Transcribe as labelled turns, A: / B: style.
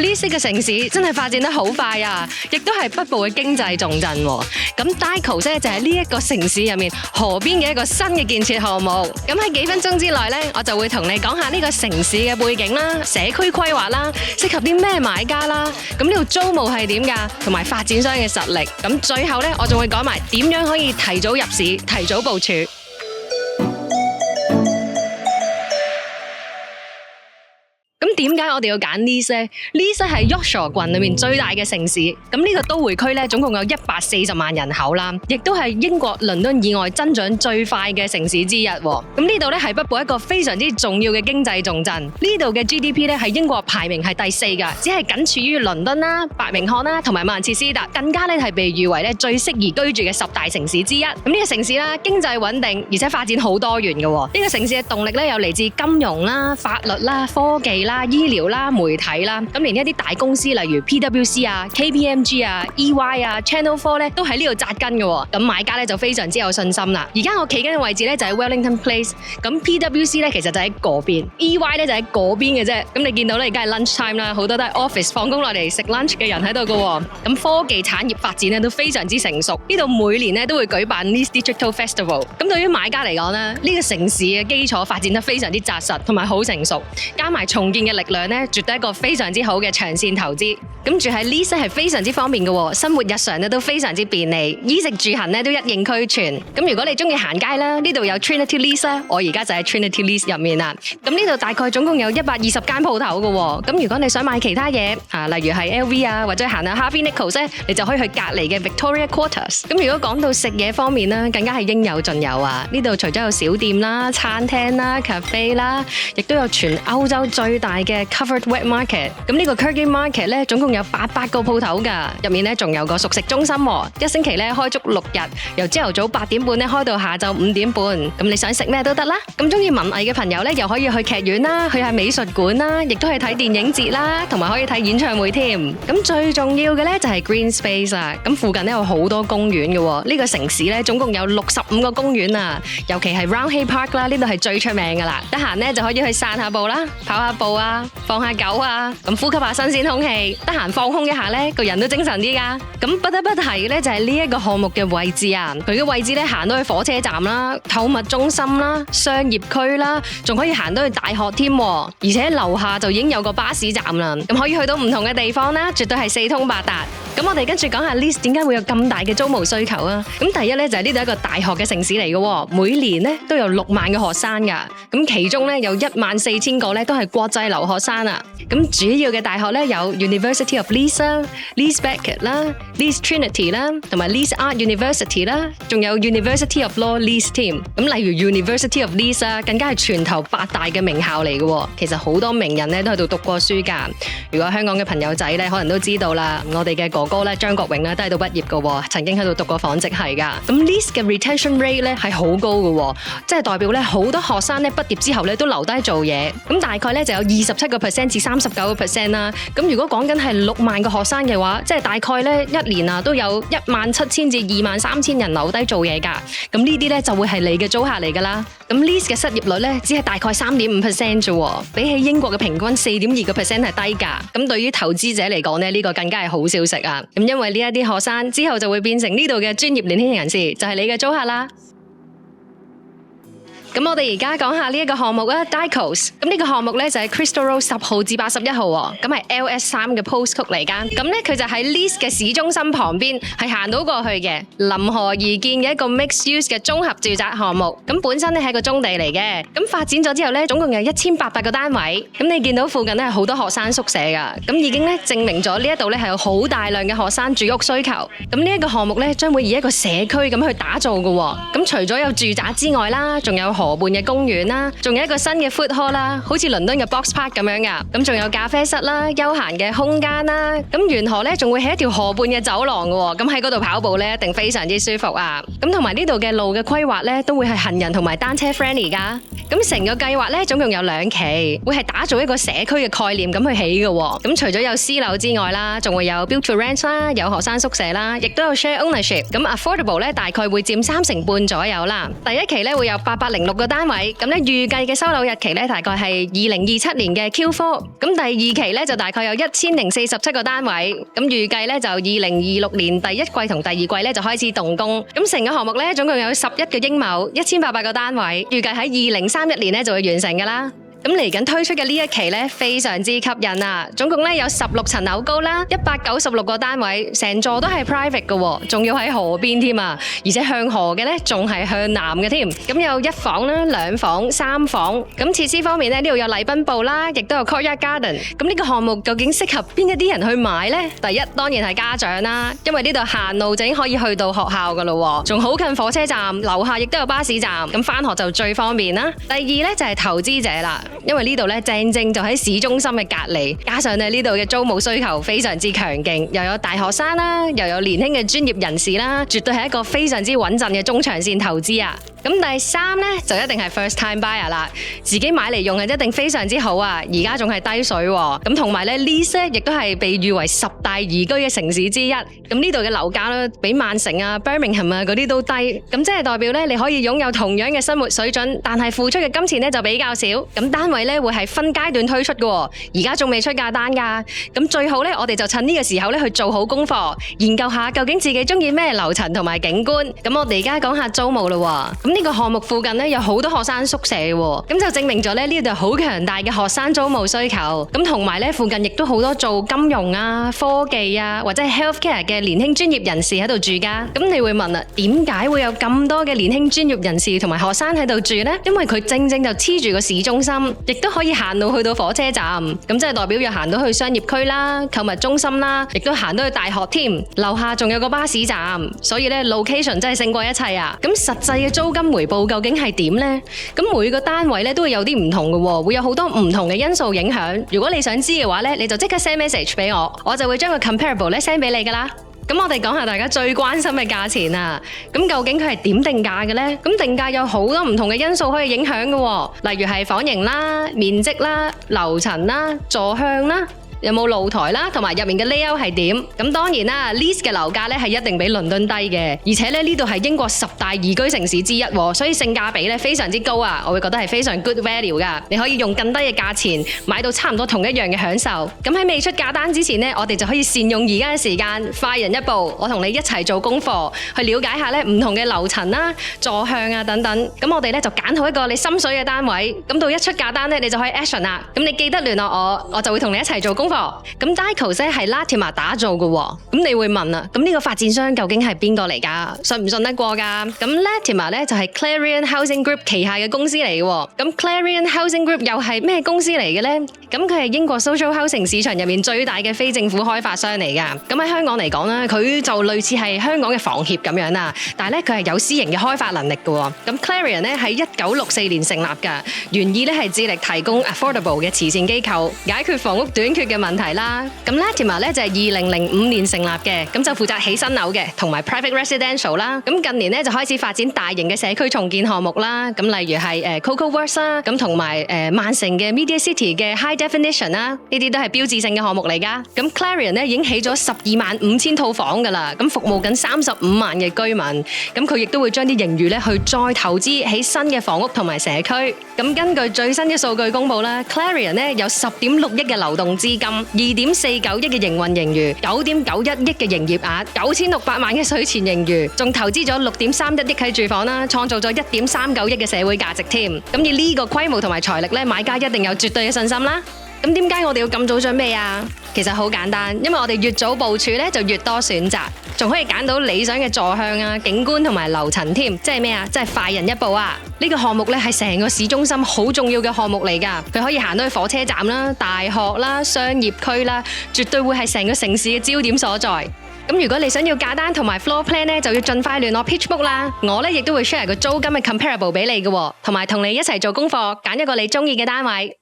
A: Leeds 嘅城市真係發展得好快啊，亦都係北部嘅經濟重鎮。咁 Dicos 咧就係呢一個城市入面河邊嘅一個新嘅建設項目。咁喺幾分鐘之內咧，我就會同你講下呢個城市嘅背景啦、社區規劃啦、適合啲咩買家啦。咁呢度租務係點噶，同埋發展商嘅實力。咁最後咧，我仲會講埋點樣可以提早入市、提早部署。咁點解我哋要揀 Leeds 呢？ Leeds 係 Yorkshire 郡裏面最大嘅城市。咁呢個都會區咧，總共有140萬人口啦，亦都係英國倫敦以外增長最快嘅城市之一。咁呢度咧係北部一個非常之重要嘅經濟重鎮。呢度嘅 GDP 咧係英國排名係第4噶，只係僅次於倫敦啦、伯明翰啦同埋曼徹斯特，更加咧係被譽為咧最適宜居住嘅10大城市之一。咁呢個城市啦，經濟穩定，而且發展好多元嘅。呢個城市嘅動力咧有嚟自金融啦、法律啦、科技啦、醫療啦、媒體啦，咁連一啲大公司例如 PwC 啊、KPMG 啊、EY 啊、Channel 4咧都喺呢度紮根嘅。咁買家咧就非常之有信心啦。而家我企緊嘅位置咧就喺 Wellington Place， 咁 PwC 咧其實就喺嗰邊，EY 咧就喺嗰邊嘅啫。咁你見到咧而家係 lunch time 啦，好多都係 office 放工落嚟食 lunch 嘅人喺度嘅。咁科技產業發展咧都非常之成熟，呢度每年咧都會舉辦 Leeds Digital Festival。咁對於買家嚟講咧，呢個城市嘅基礎發展得非常之紮實，同埋好成熟，加埋重建嘅力量咧，絕對係一個非常之好嘅長線投資。咁住喺 Leeds 係非常之方便嘅，生活日常咧都非常之便利，衣食住行咧都一應俱全。咁如果你中意行街啦，呢度有 Trinity Leeds 啦，我而家就喺 Trinity Leeds 入面啦。咁呢度大概總共有120間鋪頭嘅。咁如果你想買其他嘢例如係 LV 啊，或者行下 Harvey Nichols 咧，你就可以去隔籬嘅 Victoria Quarters。咁如果講到食嘢方面啦，更加係應有盡有啊！呢度除咗有小店啦、餐廳啦、cafe 啦，亦都有全歐洲最大嘅 Covered Wet Market。咁呢個 Kirkgate Market 咧，總共有800個鋪頭噶，入面咧仲有個熟食中心，一星期咧開足6日，由朝頭早8點半咧開到下晝5點半。咁你想食咩都得啦。咁中意文藝嘅朋友咧，又可以去劇院啦，去下美術館啦，亦都係睇電影節啦，同埋可以睇演唱會添。咁最重要嘅咧就係 Green Space 啦。咁附近咧有好多公園嘅，呢個城市咧總共有65個公園啊，尤其係 Roundhay Park 啦，呢度係最出名噶啦。得閒咧就可以去散下步啦，跑下步啊，放下狗啊，咁呼吸下新鮮空氣，得閒放空一下咧，個人都精神啲噶。咁不得不提嘅咧就係呢一個項目嘅位置啊，佢嘅位置咧行到去火車站啦、購物中心啦、商業區啦，仲可以行到去大學添，而且樓下就已經有個巴士站啦，咁可以去到唔同嘅地方啦，絕對係四通八達。咁我哋跟住講下 Leeds 點解會有咁大嘅租務需求啊？咁第一咧就係呢度一個大學嘅城市嚟嘅，每年咧都有6萬嘅學生噶，咁其中咧有14000個咧都係國際留學生啊。咁主要嘅大學咧有 University of Leeds 啦、Leeds Beckett 啦、Leeds Trinity 啦，同埋 Leeds Art University 啦，仲有 University of Law Leeds 添。咁例如 University of Leeds 啊，更加係全球8大嘅名校嚟嘅。其實好多名人咧都喺度讀過書噶。如果香港嘅朋友仔咧，可能都知道啦，我哋嘅哥哥咧張國榮咧都喺度畢業嘅，曾經喺度讀過紡織系噶。咁 Leeds 嘅 retention rate 咧係好高嘅，即係代表咧好多學生咧畢業之後咧都留低做嘢。咁大概咧就有27%至39%啦。咁如果講緊係6萬個學生嘅話，即係大概咧一年啊都有17000至23000人留低做嘢噶。咁呢啲咧就會係你嘅租客嚟噶啦。咁 Leeds 嘅失業率咧只係大概3.5% 啫，比起英國嘅平均4.2%係低噶。咁對於投資者嚟講咧，呢個更加係好消息啊！咁因為呢一啲學生之後就會變成呢度嘅專業年輕人士，就係你嘅租客啦。咁我哋而家講下呢一個項目啦 Dicos。咁呢個項目咧就係 Crystal Road 10號至81號，咁係 LS3 嘅 postcode 嚟噶。咁咧佢就喺 Leeds 嘅市中心旁邊，係行到過去嘅，臨河而建嘅一個 mixed use 嘅綜合住宅項目。咁本身咧係個棕地嚟嘅，咁發展咗之後咧，總共有1800個單位。咁你見到附近咧係好多學生宿舍噶，咁已經咧證明咗呢一度咧係有好大量嘅學生住屋需求。咁呢一個項目咧將會以一個社區咁去打造嘅。咁除咗有住宅之外啦，仲有河畔嘅公園啦，仲有一個新嘅 food hall 啦，好似倫敦嘅 Box Park 咁樣噶。咁仲有咖啡室啦、休閒嘅空間啦。咁沿河咧仲會係一條河畔嘅走廊嘅，咁喺嗰度跑步咧一定非常之舒服啊。咁同埋呢度嘅路嘅規劃咧都會係行人同埋單車 friendly 噶。咁成個計劃咧總共有2期，會係打造一個社區嘅概念咁去起嘅。咁除咗有私樓之外啦，仲會有 build to rent 啦，有學生宿舍啦，亦都有 share ownership。咁 affordable 咧大概會佔3成半左右啦。第1期咧會有806 6個單位，咁咧預計嘅收樓日期咧大概係2027年嘅 Q4，咁第二期咧就大概有1047個單位，咁預計咧就2026年第一季同第二季咧就開始動工，咁成個項目咧總共有11個英畝，1800個單位，預計喺2031年咧就會完成噶啦。咁嚟緊推出嘅呢一期咧非常之吸引啊！總共咧有16層樓高啦，196個單位，成座都係 private 嘅，仲要喺河邊添啊！而且向河嘅咧仲係向南嘅添。咁有1房啦、2房、3房。咁設施方面咧呢度有禮賓部啦，亦都有 courtyard garden。咁呢個項目究竟適合邊一啲人去買呢？第一當然係家長啦，因為呢度行路就已經可以去到學校噶咯，仲好近火車站，樓下亦都有巴士站，咁返學就最方便啦。第二咧就係投資者啦。因為呢度咧正正就喺市中心嘅隔離，加上呢度嘅租務需求非常之強勁，又有大學生啦，又有年輕嘅專業人士啦，絕對係一個非常之穩陣嘅中長線投資啊！咁第三呢，就一定係 first time buyer 啦，自己買嚟用係一定非常之好啊！而家仲係低水喎，咁同埋咧 Leeds 亦都係被譽為10大宜居嘅城市之一。咁呢度嘅樓價咧比曼城啊、Birmingham 啊嗰啲都低，咁即係代表咧你可以擁有同樣嘅生活水準，但係付出嘅金錢咧就比較少。咁單位咧會係分階段推出嘅，而家仲未出價單㗎。咁最好咧，我哋就趁呢個時候咧去做好功課，研究下究竟自己中意咩樓層同埋景觀。咁我哋而家講下租務啦。呢個項目附近咧有好多學生宿舍喎，咁就證明咗咧呢度好強大嘅學生租務需求。咁同埋咧附近亦都好多做金融啊、科技啊或者係 healthcare 嘅年輕專業人士喺度住㗎。咁你會問啦，點解會有咁多嘅年輕專業人士同埋學生喺度住呢？因為佢正正就黐住個市中心，亦都可以行到去到火車站。咁即係代表要行到去商業區啦、購物中心啦，亦都行到去大學添。樓下仲有個巴士站，所以咧 location 真係勝過一切啊！咁實際嘅租金回報究竟係點呢？咁每個單位咧都會有啲唔同嘅，會有好多唔同嘅因素影響。如果你想知嘅話咧，你就即刻 send message 俾我，我就會將個 comparable 咧 send 俾你噶啦。咁我哋講下大家最關心嘅價錢啊！咁究竟佢係點定價嘅呢？咁定價有好多唔同嘅因素可以影響嘅，例如係房型啦、面積啦、樓層啦、座向啦。有冇露台啦，同埋入面嘅 layout 係點？咁當然啦 ，Leeds 嘅樓價咧係一定比倫敦低嘅，而且咧呢度係英國10大宜居城市之一，所以性價比咧非常之高啊！我會覺得係非常 good value 噶，你可以用更低嘅價錢買到差唔多同一樣嘅享受。咁喺未出價單之前呢，我哋就可以善用而家嘅時間，快人一步，我同你一齊做功課，去了解下咧唔同嘅樓層啦、座向啊等等。咁我哋咧就揀好一個你心水嘅單位，咁到一出價單咧，你就可以 action 啦。咁你記得聯絡我，我就會同你一齊做功課。咁 Dicos 咧係 Latimer 打造嘅，咁你會問啦，咁呢個發展商究竟係邊個嚟噶？信唔信得過噶？咁 Latimer 咧就係 Clarion Housing Group 旗下嘅公司嚟嘅，咁 Clarion Housing Group 又係咩公司嚟嘅咧？咁佢係英國 social housing 市場入面最大嘅非政府開發商嚟噶。咁喺香港嚟講咧，佢就類似係香港嘅房協咁樣啦，但係咧佢係有私營嘅開發能力嘅。咁 Clarion 咧喺1964年成立噶，原意咧係致力提供 affordable 嘅慈善機構，解決房屋短缺嘅問題啦。咁 Latimer 咧就係2005年成立嘅，咁就負責起新樓嘅，同埋 private residential 啦。咁近年咧就開始發展大型嘅社區重建項目啦。咁例如係Coco Works 啦，咁同埋曼城嘅 Media City 嘅 High Definition 啦，呢啲都係標誌性嘅項目嚟噶。咁 Clarion 咧已經起咗125000套房噶啦，咁服務緊35萬嘅居民。咁佢亦都會將啲盈餘咧去再投資起新嘅房屋同埋社區。咁根據最新嘅數據公布啦 ，Clarion 咧有10.6億嘅流動資金，2.49億嘅營運盈餘，9.91億嘅營業額，9600萬嘅稅前盈餘，仲投資咗6.31億喺住房啦，創造咗1.39億嘅社會價值添。咁以呢個規模同埋財力咧，買家一定有絕對嘅信心啦。咁點解我哋要咁早準備啊？其實好簡單，因為我哋越早部署咧，就越多選擇，仲可以揀到理想嘅座向啊、景觀同埋樓層添。即係咩啊？即係快人一步啊！呢個項目咧係成個市中心好重要嘅項目嚟噶，佢可以行到去火車站啦、大學啦、商業區啦，絕對會係成個城市嘅焦點所在。咁如果你想要價單同埋 floor plan 咧，就要盡快聯絡 PitchBook 啦。我咧亦都會 share 個租金嘅 comparable 俾你嘅，同埋同你一齊做功課，揀一個你中意嘅單位。